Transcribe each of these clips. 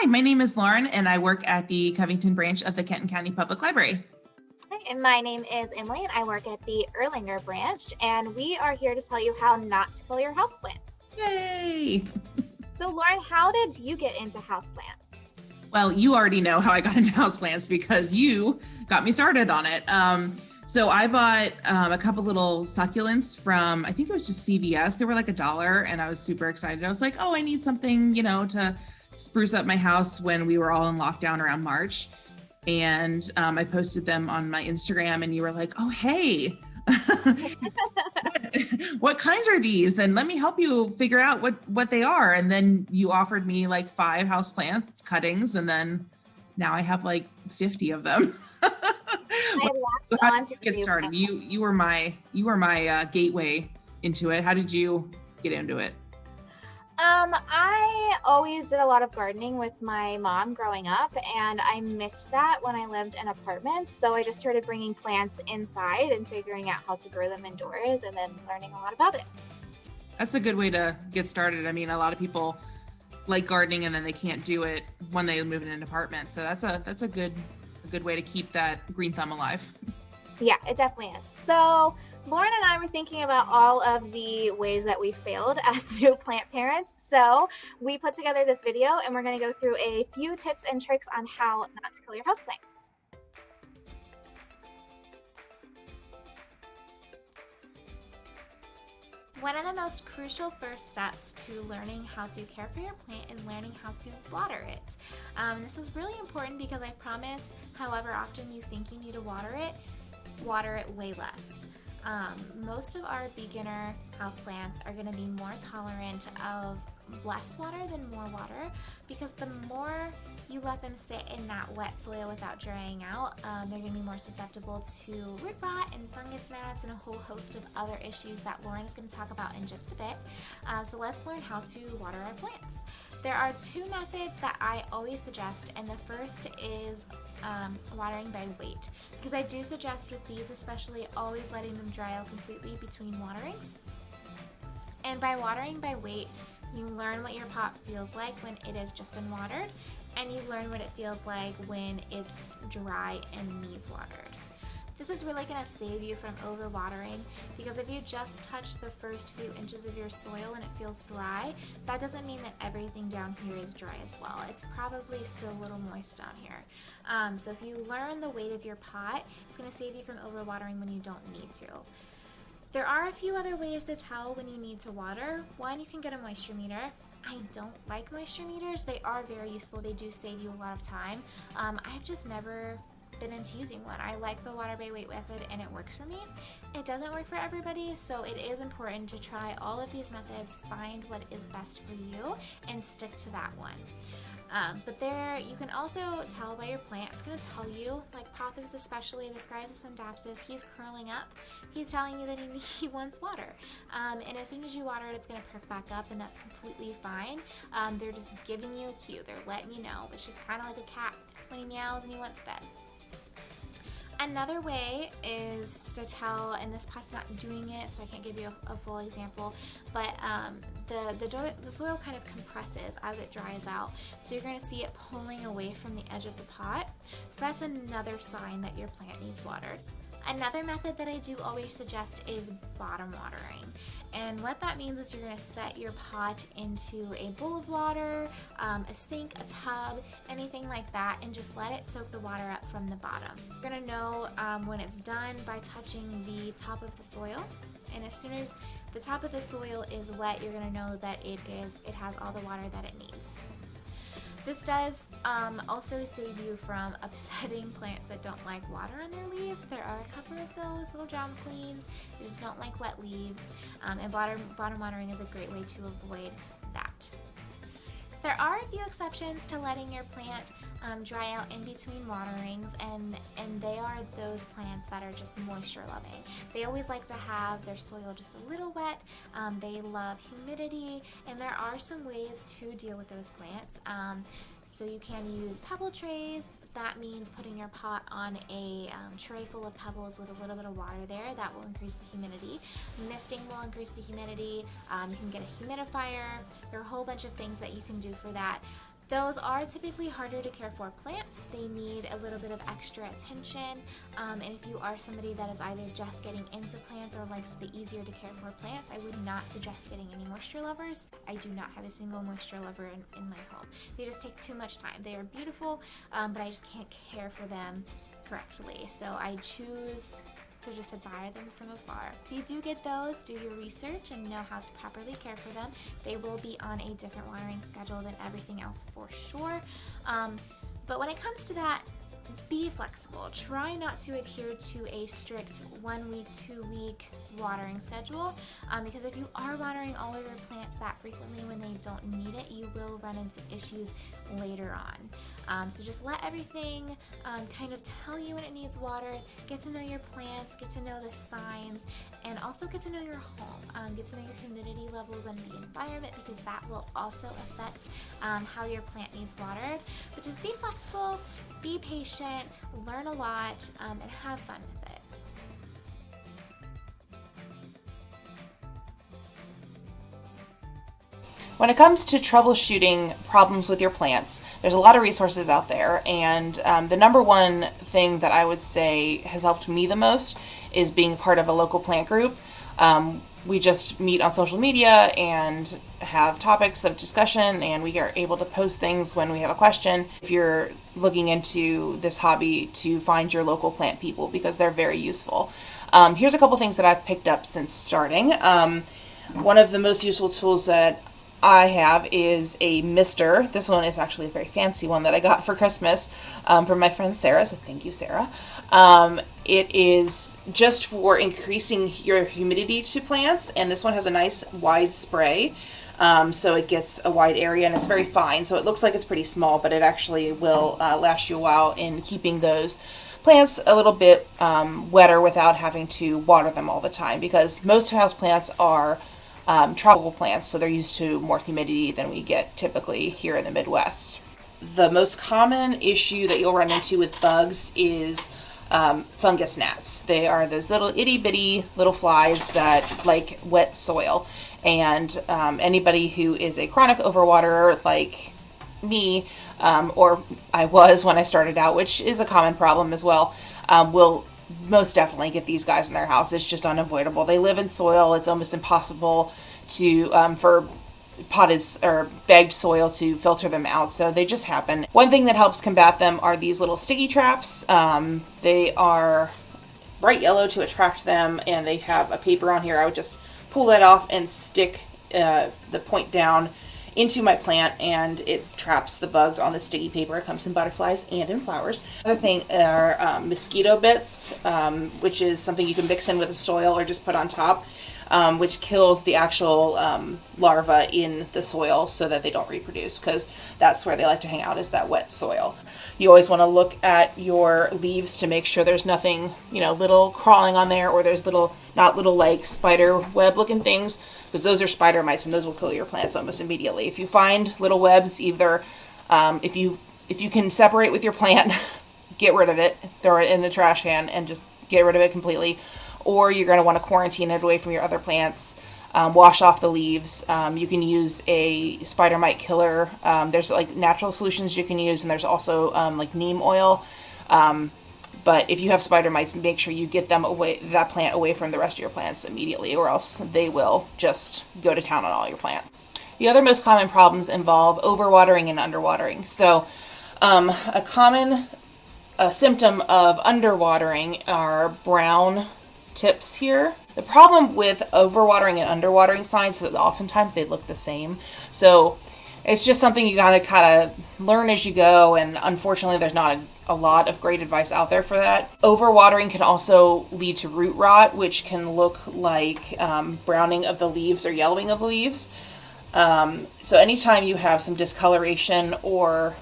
Hi, my name is Lauren, and I work at the Covington branch of the Kenton County Public Library. Hi, and my name is Emily, and I work at the Erlanger branch, and we are here to tell you how not to kill your houseplants. Yay! So, Lauren, how did you get into houseplants? Well, you already know how I got into houseplants because you got me started on it. So I bought a couple little succulents from, I think it was just CVS. They were like $1, and I was super excited. I was like, oh, I need something, to spruce up my house when we were all in lockdown around March. And I posted them on my Instagram, and you were like, oh, hey, what kinds are these? And let me help you figure out what they are. And then you offered me like 5 houseplants cuttings, and then now I have like 50 of them. So how did you get started? You were my gateway into it. How did you get into it? I always did a lot of gardening with my mom growing up, and I missed that when I lived in apartments. So I just started bringing plants inside and figuring out how to grow them indoors, and then learning a lot about it. That's a good way to get started. I mean, a lot of people like gardening and then they can't do it when they move in an apartment. So that's a good way to keep that green thumb alive. Yeah, it definitely is. So Lauren and I were thinking about all of the ways that we failed as new plant parents. So we put together this video, and we're going to go through a few tips and tricks on how not to kill your houseplants. One of the most crucial first steps to learning how to care for your plant is learning how to water it. This is really important because I promise, however often you think you need to water it way less. Most of our beginner houseplants are going to be more tolerant of less water than more water, because the more you let them sit in that wet soil without drying out, they're going to be more susceptible to root rot and fungus gnats and a whole host of other issues that Lauren is going to talk about in just a bit. So let's learn how to water our plants. There are 2 methods that I always suggest, and the first is watering by weight, because I do suggest with these especially always letting them dry out completely between waterings. And by watering by weight, you learn what your pot feels like when it has just been watered, and you learn what it feels like when it's dry and needs watered. This is really going to save you from overwatering, because if you just touch the first few inches of your soil and it feels dry, that doesn't mean that everything down here is dry as well. It's probably still a little moist down here. So if you learn the weight of your pot, it's going to save you from overwatering when you don't need to. There are a few other ways to tell when you need to water. One, you can get a moisture meter. I don't like moisture meters. They are very useful. They do save you a lot of time. I've just never been into using one. I like the water by weight method, and it works for me. It doesn't work for everybody, so it is important to try all of these methods, find what is best for you, and stick to that one. But there, you can also tell by your plant. It's going to tell you, like Pothos especially, this guy's a Syndapsis, he's curling up. He's telling you that he wants water. And as soon as you water it, it's going to perk back up, and that's completely fine. They're just giving you a cue. They're letting you know. It's just kind of like a cat when he meows and he wants fed. Another way is to tell, and this pot's not doing it, so I can't give you a full example, but the soil kind of compresses as it dries out, so you're going to see it pulling away from the edge of the pot. So that's another sign that your plant needs watered. Another method that I do always suggest is bottom watering. And what that means is you're going to set your pot into a bowl of water, a sink, a tub, anything like that, and just let it soak the water up from the bottom. You're going to know when it's done by touching the top of the soil. And as soon as the top of the soil is wet, you're going to know that it has all the water that it needs. This does also save you from upsetting plants that don't like water on their leaves. There are a couple of those little drama queens that just don't like wet leaves, and bottom watering is a great way to avoid that. There are a few exceptions to letting your plant dry out in between waterings, and they are those plants that are just moisture loving. They always like to have their soil just a little wet. They love humidity, and there are some ways to deal with those plants. So you can use pebble trays. That means putting your pot on a tray full of pebbles with a little bit of water there. That will increase the humidity. Misting will increase the humidity. You can get a humidifier. There are a whole bunch of things that you can do for that. Those are typically harder to care for plants. They need a little bit of extra attention. And if you are somebody that is either just getting into plants or likes the easier to care for plants, I would not suggest getting any moisture lovers. I do not have a single moisture lover in my home. They just take too much time. They are beautiful, but I just can't care for them correctly. So I choose to just admire them from afar. If you do get those, do your research and know how to properly care for them. They will be on a different watering schedule than everything else for sure. But when it comes to that, be flexible. Try not to adhere to a strict 1 week, 2 week watering schedule, because if you are watering all of your plants that frequently when they don't need it, you will run into issues later on. So just let everything kind of tell you when it needs water. Get to know your plants, get to know the signs, and also get to know your home. Get to know your humidity levels and the environment, because that will also affect how your plant needs watered. But just be flexible, be patient, learn a lot, and have fun with it. When it comes to troubleshooting problems with your plants, there's a lot of resources out there, and the number one thing that I would say has helped me the most is being part of a local plant group. We just meet on social media and have topics of discussion, and we are able to post things when we have a question. If you're looking into this hobby, to find your local plant people, because they're very useful. Here's a couple things that I've picked up since starting. One of the most useful tools that I have is a mister. This one is actually a very fancy one that I got for Christmas from my friend Sarah, so thank you, Sarah. It is just for increasing your humidity to plants, and this one has a nice wide spray, so it gets a wide area, and it's very fine, so it looks like it's pretty small, but it actually will last you a while in keeping those plants a little bit wetter without having to water them all the time, because most house plants are tropical plants, so they're used to more humidity than we get typically here in the Midwest. The most common issue that you'll run into with bugs is fungus gnats. They are those little itty bitty little flies that like wet soil, and anybody who is a chronic overwaterer like me, or I was when I started out, which is a common problem as well, will most definitely get these guys in their house. It's just unavoidable. They live in soil. It's almost impossible to for potted or bagged soil to filter them out, so they just happen. One thing that helps combat them are these little sticky traps. They are bright yellow to attract them, and they have a paper on here. I would just pull that off and stick the point down into my plant, and it traps the bugs on the sticky paper. It comes in butterflies and in flowers. Another thing are mosquito bits, which is something you can mix in with the soil or just put on top, which kills the actual larvae in the soil so that they don't reproduce, because that's where they like to hang out, is that wet soil. You always want to look at your leaves to make sure there's nothing, little crawling on there, or there's not little like spider web looking things, because those are spider mites, and those will kill your plants almost immediately. If you find little webs, either if you can separate with your plant, get rid of it, throw it in the trash can and just get rid of it completely, or you're going to want to quarantine it away from your other plants. Wash off the leaves. You can use a spider mite killer. There's like natural solutions you can use, and there's also like neem oil. But if you have spider mites, make sure you get that plant away from the rest of your plants immediately, or else they will just go to town on all your plants. The other most common problems involve overwatering and underwatering. So a common symptom of underwatering are brown tips here. The problem with overwatering and underwatering signs is that oftentimes they look the same. So it's just something you gotta kind of learn as you go, and unfortunately there's not a lot of great advice out there for that. Overwatering can also lead to root rot, which can look like browning of the leaves or yellowing of the leaves. So anytime you have some discoloration or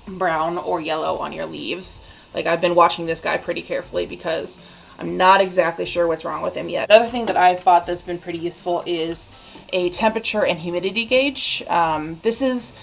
brown or yellow on your leaves, like I've been watching this guy pretty carefully because I'm not exactly sure what's wrong with him yet. Another thing that I've bought that's been pretty useful is a temperature and humidity gauge. This is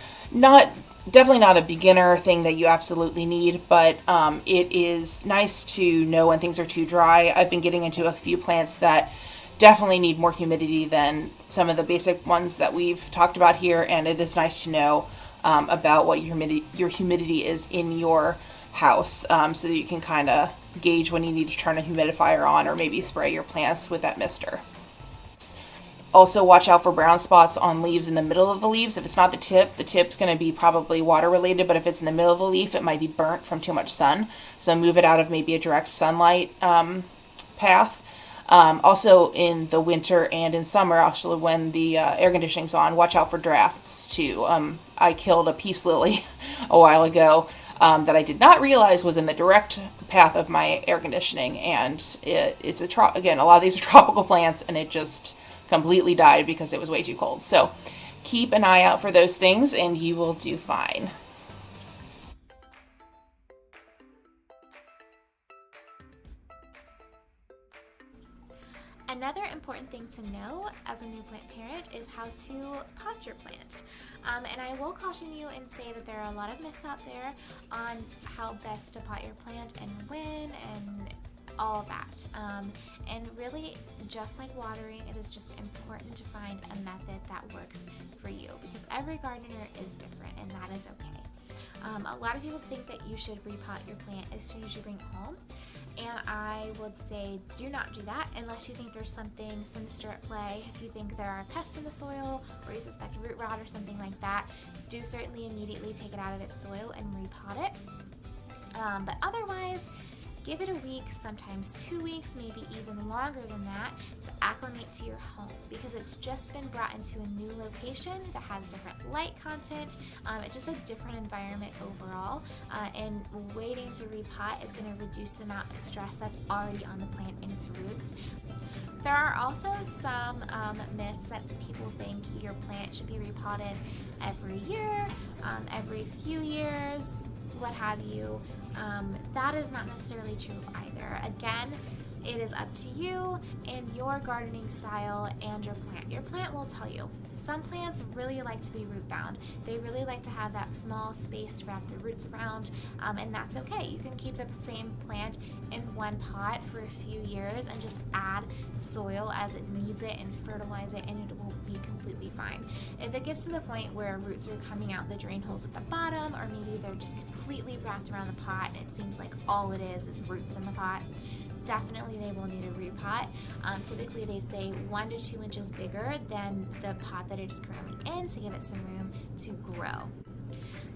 definitely not a beginner thing that you absolutely need, but it is nice to know when things are too dry. I've been getting into a few plants that definitely need more humidity than some of the basic ones that we've talked about here, and it is nice to know about what your humidity is in your house, so that you can kind of gauge when you need to turn a humidifier on or maybe spray your plants with that mister. Also watch out for brown spots on leaves in the middle of the leaves. If it's not the tip's going to be probably water related, but if it's in the middle of the leaf, it might be burnt from too much sun. So move it out of maybe a direct sunlight path. Also in the winter and in summer, actually when the air conditioning's on, watch out for drafts too. I killed a peace lily a while ago that I did not realize was in the direct path of my air conditioning, and it's again, a lot of these are tropical plants, and it just completely died because it was way too cold. So keep an eye out for those things and you will do fine. Another important thing to know as a new plant parent is how to pot your plant. And I will caution you and say that there are a lot of myths out there on how best to pot your plant and when and all of that. And really, just like watering, it is just important to find a method that works for you, because every gardener is different, and that is okay. A lot of people think that you should repot your plant as soon as you bring it home, and I would say do not do that unless you think there's something sinister at play. If you think there are pests in the soil or you suspect root rot or something like that, do certainly immediately take it out of its soil and repot it. But otherwise, give it a week, sometimes 2 weeks, maybe even longer than that, to acclimate to your home, because it's just been brought into a new location that has different light content. It's just a different environment overall, and waiting to repot is going to reduce the amount of stress that's already on the plant and its roots. There are also some myths that people think your plant should be repotted every year, every few years, what have you. That is not necessarily true either. Again, it is up to you and your gardening style and your plant. Your plant will tell you. Some plants really like to be root bound. They really like to have that small space to wrap their roots around, and that's okay. You can keep the same plant in one pot for a few years and just add soil as it needs it and fertilize it, and it will be completely fine. If it gets to the point where roots are coming out the drain holes at the bottom, or maybe they're just completely wrapped around the pot and it seems like all it is roots in the pot, definitely they will need a repot. Typically they say 1 to 2 inches bigger than the pot that it is currently in to give it some room to grow.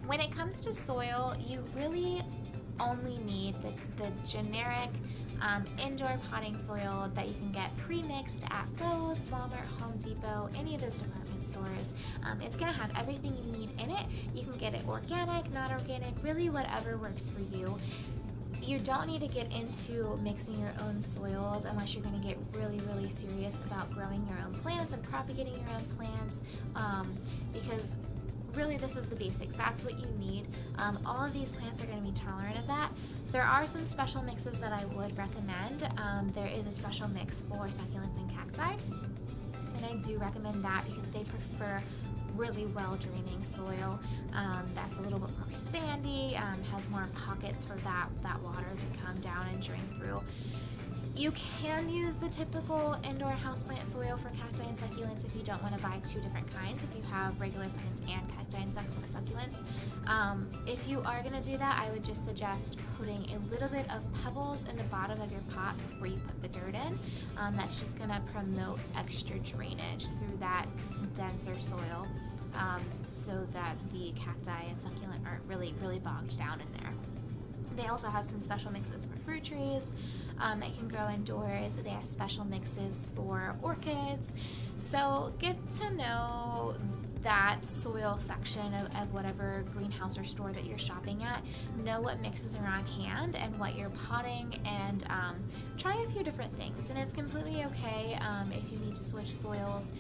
When it comes to soil, you really only need the generic indoor potting soil that you can get pre-mixed at Lowe's, Walmart, Home Depot, any of those department stores. It's going to have everything you need in it. You can get it organic, not organic, really whatever works for you. You don't need to get into mixing your own soils unless you're going to get really, really serious about growing your own plants and propagating your own plants, because really this is the basics. That's what you need. All of these plants are going to be tolerant of that. There are some special mixes that I would recommend. There is a special mix for succulents and cacti, and I do recommend that because they prefer really well draining soil that's a little bit more sandy, has more pockets for that water to come down and drain through. You can use the typical indoor houseplant soil for cacti and succulents if you don't want to buy two different kinds, if you have regular plants and cacti and succulents. If you are going to do that, I would just suggest putting a little bit of pebbles in the bottom of your pot before you put the dirt in. That's just going to promote extra drainage through that denser soil, so that the cacti and succulent aren't really, really bogged down in there. They also have some special mixes for fruit trees that can grow indoors. They have special mixes for orchids. So get to know that soil section of whatever greenhouse or store that you're shopping at. Know what mixes are on hand and what you're potting, and try a few different things. And it's completely okay if you need to switch soils.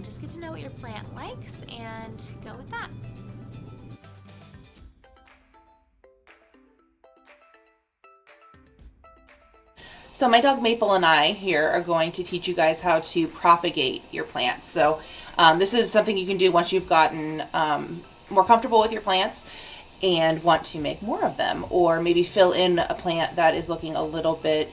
Just get to know what your plant likes and go with that. So my dog Maple and I here are going to teach you guys how to propagate your plants. So this is something you can do once you've gotten more comfortable with your plants and want to make more of them, or maybe fill in a plant that is looking a little bit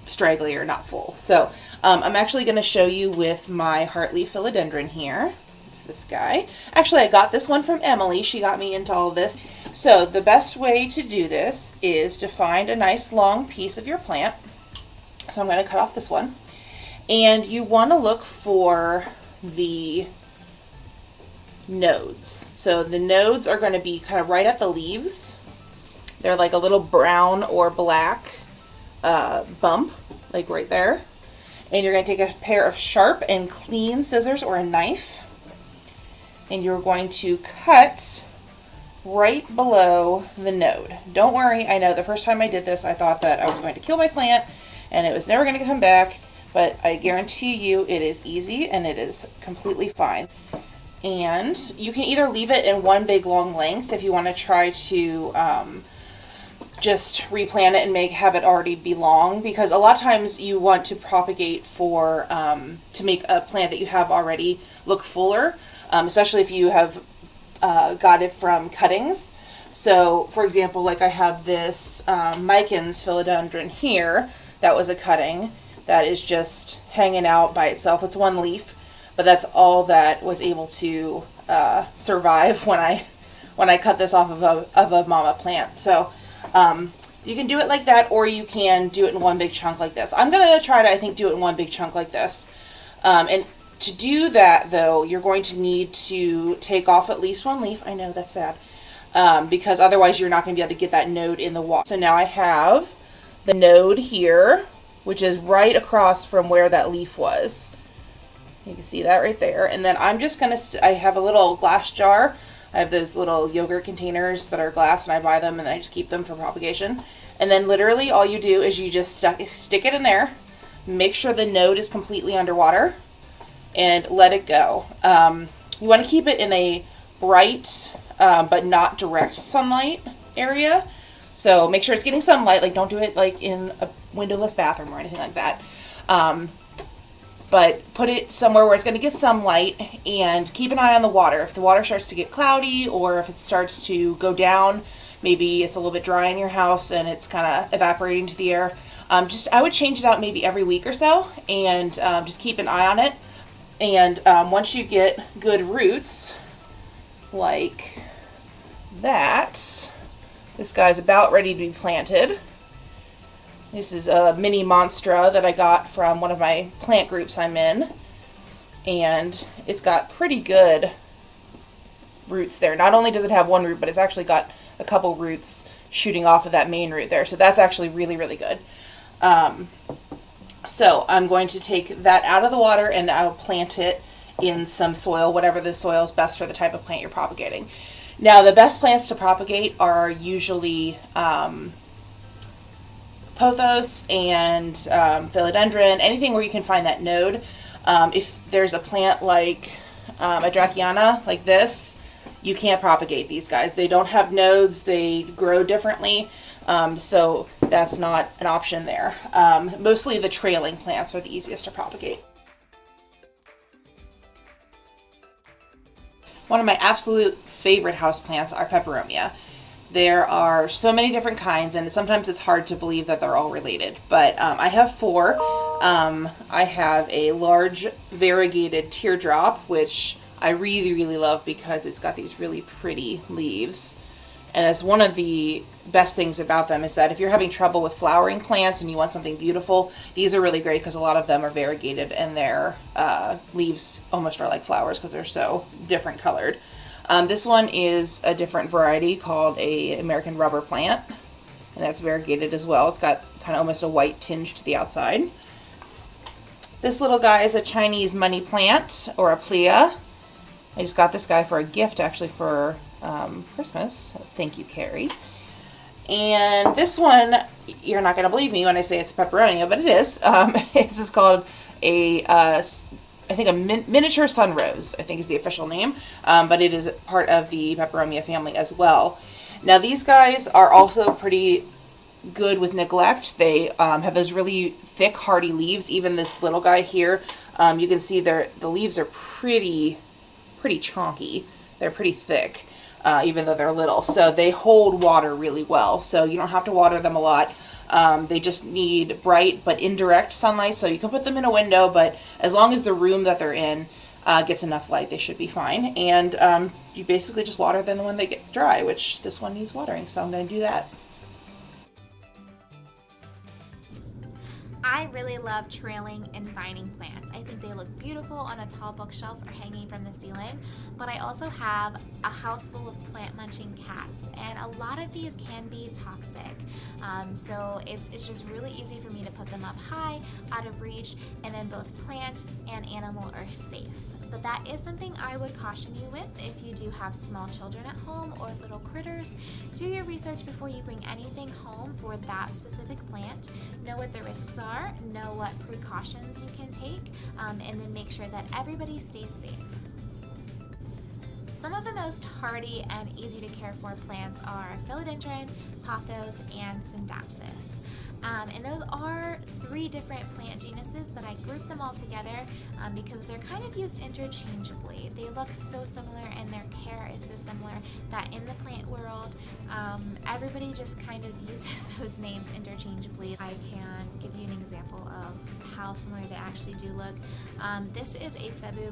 straggly or not full. So I'm actually going to show you with my heartleaf philodendron here. It's this guy. Actually, I got this one from Emily. She got me into all of this. So the best way to do this is to find a nice long piece of your plant. So I'm going to cut off this one. And you want to look for the nodes. So the nodes are going to be kind of right at the leaves. They're like a little brown or black bump, like right there. And you're going to take a pair of sharp and clean scissors or a knife. And you're going to cut right below the node. Don't worry, I know the first time I did this, I thought that I was going to kill my plant and it was never going to come back, but I guarantee you it is easy and it is completely fine. And you can either leave it in one big long length if you want to try to just replant it and have it already be long, because a lot of times you want to propagate for to make a plant that you have already look fuller, especially if you have got it from cuttings. So for example, like I have this Micans philodendron here that was a cutting that is just hanging out by itself. It's one leaf, but that's all that was able to survive when I cut this off of a mama plant. So you can do it like that, or you can do it in one big chunk like this. I'm going to try to, I think, do it in one big chunk like this. And to do that, though, you're going to need to take off at least one leaf. I know, that's sad. Because otherwise you're not going to be able to get that node in the water. So now I have the node here, which is right across from where that leaf was. You can see that right there. And then I'm just going to, I have a little glass jar. I have those little yogurt containers that are glass, and I buy them and I just keep them for propagation. And then literally all you do is you just stick it in there, make sure the node is completely underwater, and let it go. You want to keep it in a bright but not direct sunlight area. So make sure it's getting sunlight, like don't do it like in a windowless bathroom or anything like that. But put it somewhere where it's going to get some light, and keep an eye on the water. If the water starts to get cloudy, or if it starts to go down, maybe it's a little bit dry in your house and it's kind of evaporating to the air, I would change it out maybe every week or so, and just keep an eye on it. And once you get good roots like that, this guy's about ready to be planted. This is a mini Monstra that I got from one of my plant groups I'm in, and it's got pretty good roots there. Not only does it have one root, but it's actually got a couple roots shooting off of that main root there, so that's actually really, really good. So I'm going to take that out of the water and I'll plant it in some soil, whatever the soil is best for the type of plant you're propagating. Now, the best plants to propagate are usually pothos and philodendron, anything where you can find that node. If there's a plant like a Dracaena like this, you can't propagate these guys. They don't have nodes, they grow differently, so that's not an option there. Mostly the trailing plants are the easiest to propagate. One of my absolute favorite houseplants are Peperomia. There are so many different kinds, and sometimes it's hard to believe that they're all related. But I have 4. I have a large variegated teardrop, which I really, really love because it's got these really pretty leaves. And that's one of the best things about them, is that if you're having trouble with flowering plants and you want something beautiful, these are really great because a lot of them are variegated and their leaves almost are like flowers because they're so different colored. This one is a different variety called a American rubber plant, and that's variegated as well. It's got kind of almost a white tinge to the outside. This little guy is a Chinese money plant, or a plea. I just got this guy for a gift actually for Christmas. Thank you, Carrie. And this one, you're not going to believe me when I say it's a Peperonia, but it is. This is called I think a miniature sunrose, I think is the official name, but it is part of the Peperomia family as well. Now these guys are also pretty good with neglect. They have those really thick, hardy leaves. Even this little guy here, you can see the leaves are pretty chonky. They're pretty thick, even though they're little. So they hold water really well. So you don't have to water them a lot. They just need bright but indirect sunlight, so you can put them in a window, but as long as the room that they're in gets enough light, they should be fine. And you basically just water them when they get dry, which this one needs watering, so I'm going to do that. I really love trailing and vining plants. I think they look beautiful on a tall bookshelf or hanging from the ceiling, but I also have a house full of plant munching cats, and a lot of these can be toxic. So it's just really easy for me to put them up high, out of reach, and then both plant and animal are safe. But that is something I would caution you with if you do have small children at home or little critters. Do your research before you bring anything home for that specific plant. Know what the risks are, know what precautions you can take, and then make sure that everybody stays safe. Some of the most hardy and easy to care for plants are philodendron, pothos, and syndapsis. And those are 3 different plant genuses, but I grouped them all together because they're kind of used interchangeably. They look so similar and their care is so similar that in the plant world, everybody just kind of uses those names interchangeably. I can give you an example of how similar they actually do look. This is a Cebu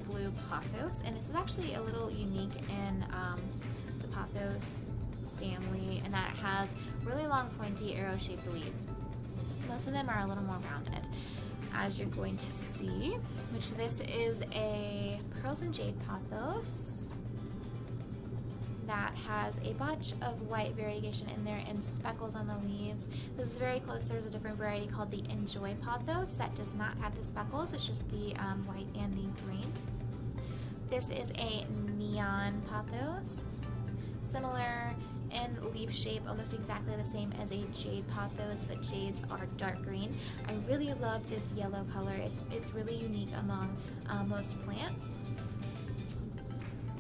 Blue pothos, and this is actually a little unique in the pothos family, and that it has really long pointy arrow-shaped leaves. Most of them are a little more rounded, as you're going to see, which this is a pearls and jade pothos that has a bunch of white variegation in there and speckles on the leaves. This is very close. There's a different variety called the Enjoy pothos that does not have the speckles. It's just the white and the green. This is a neon pothos, similar in leaf shape, almost exactly the same as a jade pothos, but jades are dark green. I really love this yellow color. It's really unique among most plants.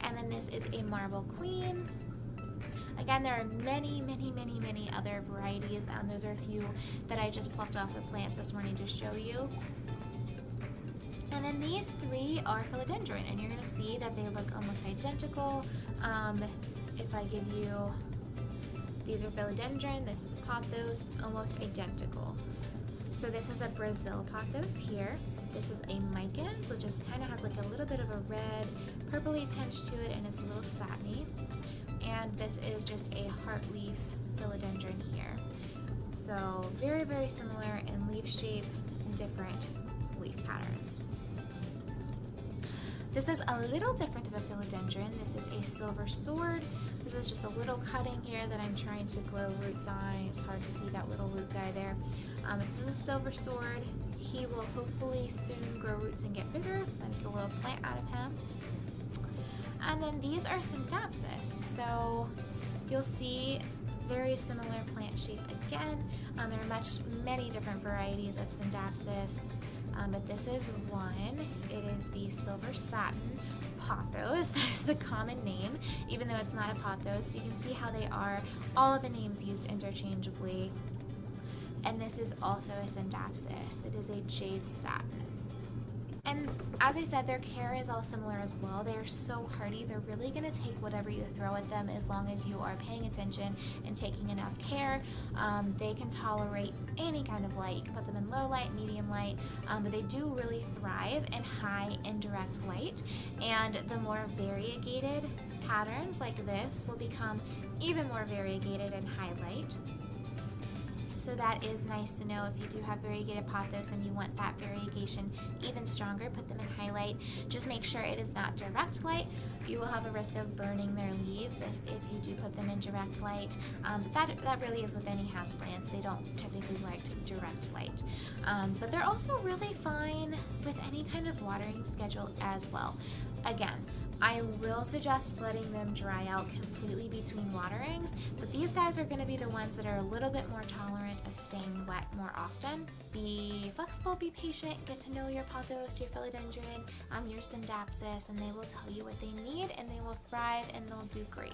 And then this is a marble queen. Again, there are many other varieties. Those are a few that I just plucked off the plants this morning to show you. And then these 3 are philodendron, and you're going to see that they look almost identical. If I give you, these are philodendron, this is pothos, almost identical. So this is a Brazil pothos here. This is a Mikan, so it just kind of has like a little bit of a red, purpley tinge to it, and it's a little satiny. And this is just a heartleaf philodendron here. So very similar in leaf shape and different leaf patterns. This is a little different of a philodendron. This is a silver sword. This is just a little cutting here that I'm trying to grow roots on. It's hard to see that little root guy there. This is a silver sword. He will hopefully soon grow roots and get bigger. Make a little plant out of him. And then these are syndapsis. So you'll see very similar plant shape again. There are many different varieties of syndapsis. But this is one. It is the silver satin pothos. That is the common name, even though it's not a pothos. You can see how they are, all of the names used interchangeably. And this is also a syndapsis. It is a jade satin. And as I said, their care is all similar as well. They are so hardy. They're really going to take whatever you throw at them as long as you are paying attention and taking enough care. They can tolerate any kind of light. You can put them in low light, medium light, but they do really thrive in high indirect light. And the more variegated patterns like this will become even more variegated in high light. So that is nice to know. If you do have variegated pothos and you want that variegation even stronger, put them in highlight. Just make sure it is not direct light. You will have a risk of burning their leaves if you do put them in direct light. But that really is with any houseplants. They don't typically like direct light. But they're also really fine with any kind of watering schedule as well. Again, I will suggest letting them dry out completely between waterings, but these guys are going to be the ones that are a little bit more tolerant of staying wet more often. Be flexible, be patient, get to know your pothos, your philodendron, your syndapsis, and they will tell you what they need, and they will thrive, and they'll do great.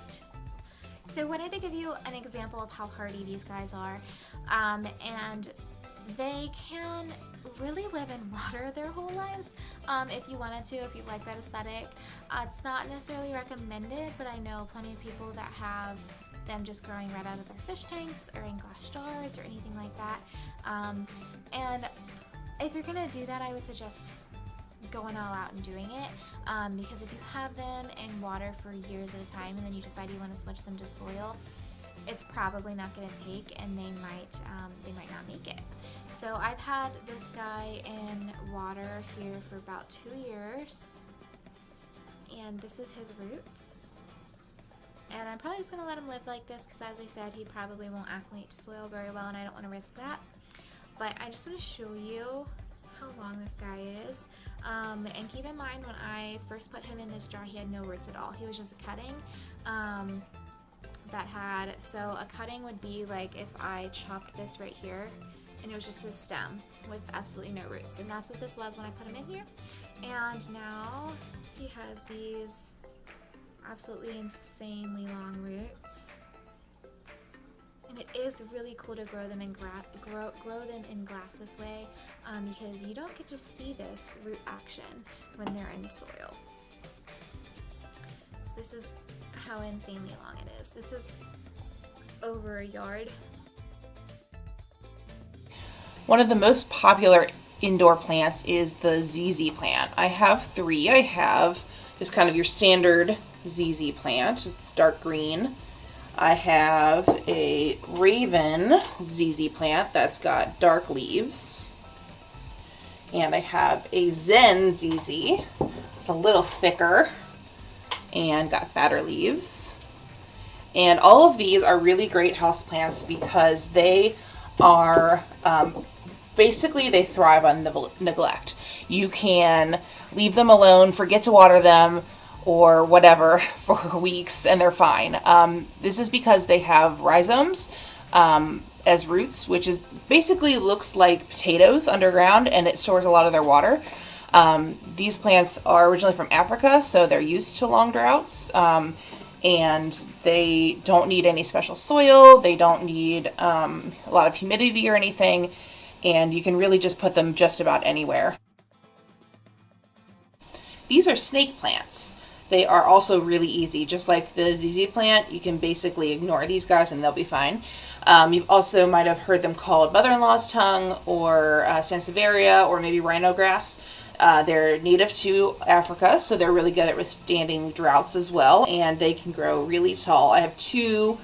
So I wanted to give you an example of how hardy these guys are, and they can really live in water their whole lives if you wanted to, if you like that aesthetic. It's not necessarily recommended, but I know plenty of people that have them just growing right out of their fish tanks or in glass jars or anything like that. And if you're gonna do that, I would suggest going all out and doing it, because if you have them in water for years at a time and then you decide you want to switch them to soil, it's probably not going to take, and they might not make it. So I've had this guy in water here for about 2 years, and this is his roots. And I'm probably just going to let him live like this because, as I said, he probably won't acclimate to soil very well, and I don't want to risk that. But I just want to show you how long this guy is. And keep in mind, when I first put him in this jar, he had no roots at all. He was just a cutting. So a cutting would be like if I chopped this right here and it was just a stem with absolutely no roots, and that's what this was when I put him in here. And now he has these absolutely insanely long roots, and it is really cool to grow them in glass this way, because you don't get to see this root action when they're in soil. So this is how insanely long it is. This is over a yard. One of the most popular indoor plants is the ZZ plant. I have 3. I have just kind of your standard ZZ plant. It's dark green. I have a Raven ZZ plant that's got dark leaves. And I have a Zen ZZ. It's a little thicker and got fatter leaves. And all of these are really great houseplants because they are basically they thrive on neglect. You can leave them alone, forget to water them, or whatever for weeks, and they're fine. This is because they have rhizomes as roots, which is basically looks like potatoes underground, and it stores a lot of their water. These plants are originally from Africa, so they're used to long droughts, and they don't need any special soil. They don't need a lot of humidity or anything, and you can really just put them just about anywhere. These are snake plants. They are also really easy. Just like the ZZ plant, you can basically ignore these guys and they'll be fine. You also might have heard them called mother-in-law's tongue or sansevieria or maybe rhino grass. They're native to Africa, so they're really good at withstanding droughts as well, and they can grow really tall. I have 2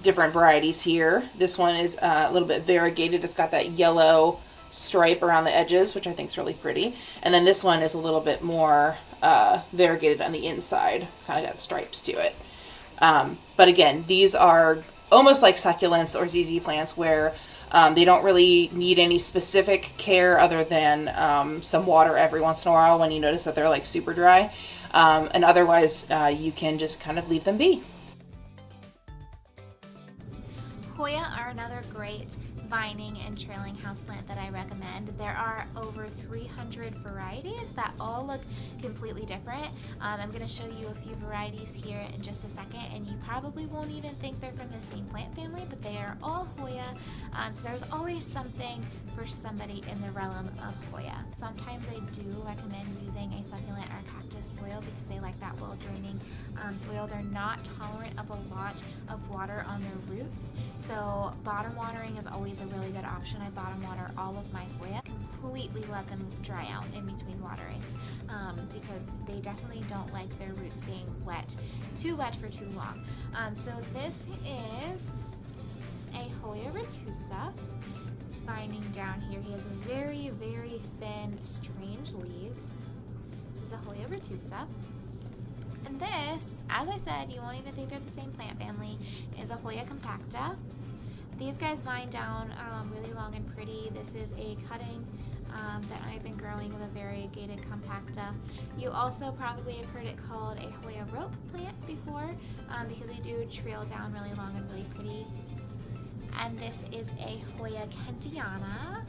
different varieties here. This one is a little bit variegated. It's got that yellow stripe around the edges, which I think is really pretty. And then this one is a little bit more variegated on the inside. It's kind of got stripes to it. But again, these are almost like succulents or ZZ plants where they don't really need any specific care other than some water every once in a while when you notice that they're like super dry. And otherwise, you can just kind of leave them be. Hoya are another great vining and trailing houseplant that I recommend. There are over 300 varieties that all look completely different. I'm going to show you a few varieties here in just a second, and you probably won't even think they're from the same plant family, but they are all Hoya. So there's always something for somebody in the realm of Hoya. Sometimes I do recommend using a succulent or cactus soil because they like that well draining soil. They're not tolerant of a lot of water on their roots, so bottom watering is always a really good option. I bottom water all of my Hoya, completely let them dry out in between waterings, because they definitely don't like their roots being too wet for too long. So this is a Hoya retusa. It's vining down here. He has very, very thin, strange leaves. This is a Hoya retusa. And this, as I said, you won't even think they're the same plant family, is a Hoya compacta. These guys vine down really long and pretty. This is a cutting that I've been growing of a variegated compacta. You also probably have heard it called a Hoya rope plant before, because they do trail down really long and really pretty. And this is a Hoya kentiana,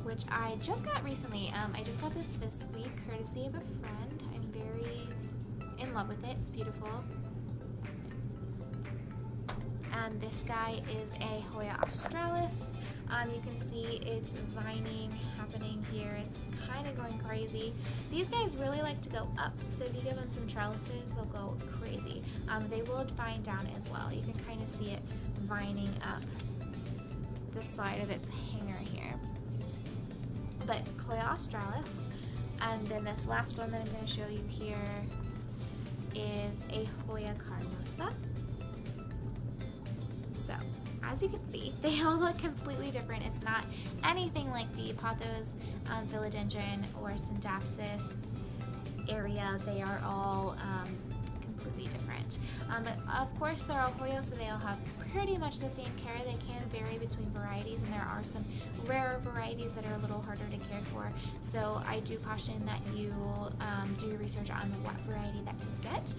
which I just got recently. I just got this week courtesy of a friend. I'm very in love with it. It's beautiful. And this guy is a Hoya australis. You can see it's vining happening here. It's kind of going crazy. These guys really like to go up, so if you give them some trellises, they'll go crazy. They will vine down as well. You can kind of see it vining up the side of its hanger here. but Hoya australis. And then this last one that I'm going to show you here is a Hoya carnosa. So, as you can see, they all look completely different. It's not anything like the pothos, philodendron, or syndapsis area. They are all completely different. But of course, they're all Hoya, so they all have pretty much the same care. They can vary between varieties, and there are some rarer varieties that are a little harder to care for. So I do caution that you do your research on what variety that you get,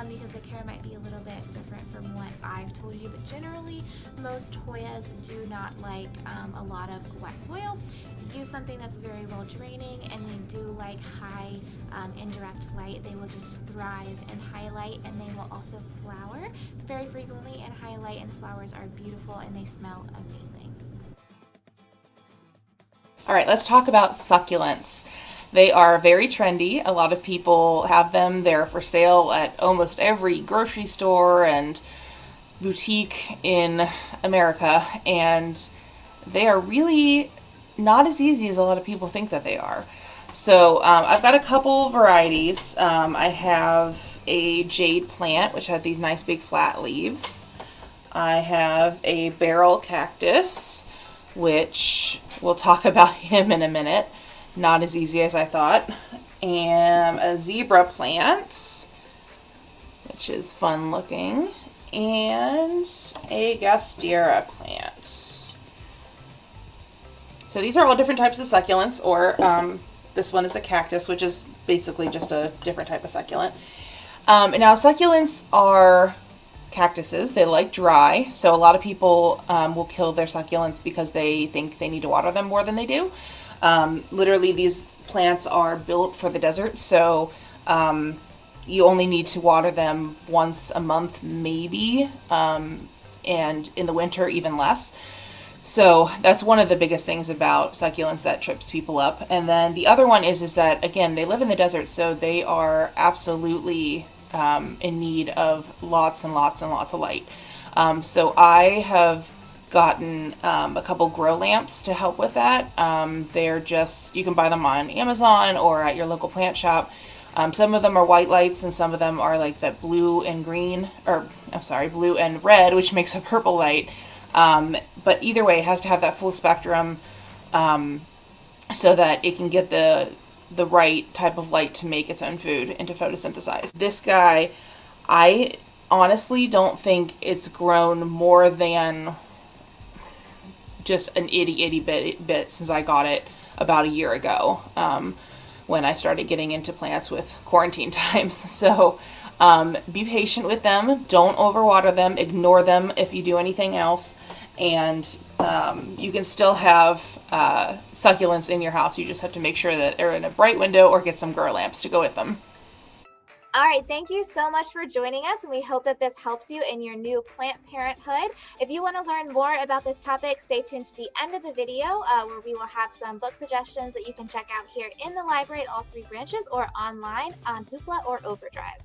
because the care might be a little bit different from what I've told you. But generally, most Hoyas do not like a lot of wet soil. Use something that's very well draining, and they do like high indirect light. They will just thrive in high light, and they will also flower very frequently in high light, and flowers are beautiful and they smell amazing. All right, let's talk about succulents. They are very trendy. A lot of people have them. They're for sale at almost every grocery store and boutique in America, and they are really not as easy as a lot of people think that they are. So I've got a couple varieties. I have a jade plant, which had these nice big flat leaves. I have a barrel cactus, which we'll talk about him in a minute. Not as easy as I thought. And a zebra plant, which is fun looking. And a gasteria plant. So these are all different types of succulents, or this one is a cactus, which is basically just a different type of succulent. And now succulents are cactuses. They like dry, so a lot of people will kill their succulents because they think they need to water them more than they do. Literally, these plants are built for the desert, so you only need to water them once a month, maybe, and in the winter, even less. So that's one of the biggest things about succulents that trips people up. And then the other one is that, again, they live in the desert, so they are absolutely in need of lots and lots and lots of light. So I have gotten a couple grow lamps to help with that. They're just, you can buy them on Amazon or at your local plant shop. Some of them are white lights, and some of them are like that blue and green, or I'm sorry, blue and red, which makes a purple light. But either way, it has to have that full spectrum so that it can get the right type of light to make its own food and to photosynthesize. This guy, I honestly don't think it's grown more than just an itty bit since I got it about a year ago, when I started getting into plants with quarantine times. So be patient with them. Don't overwater them. Ignore them if you do anything else. And you can still have succulents in your house. You just have to make sure that they're in a bright window or get some grow lamps to go with them. All right, thank you so much for joining us, and we hope that this helps you in your new plant parenthood. If you want to learn more about this topic, stay tuned to the end of the video where we will have some book suggestions that you can check out here in the library at all 3 branches or online on Hoopla or Overdrive.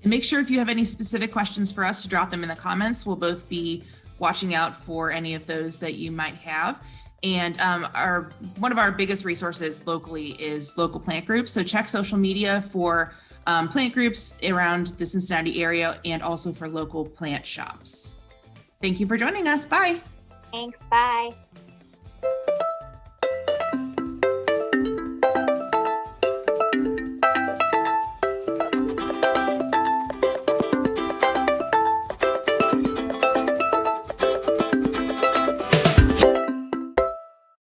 And make sure if you have any specific questions for us to drop them in the comments. We'll both be watching out for any of those that you might have. And one of our biggest resources locally is local plant groups. So check social media for plant groups around the Cincinnati area and also for local plant shops. Thank you for joining us. Bye. Thanks. Bye.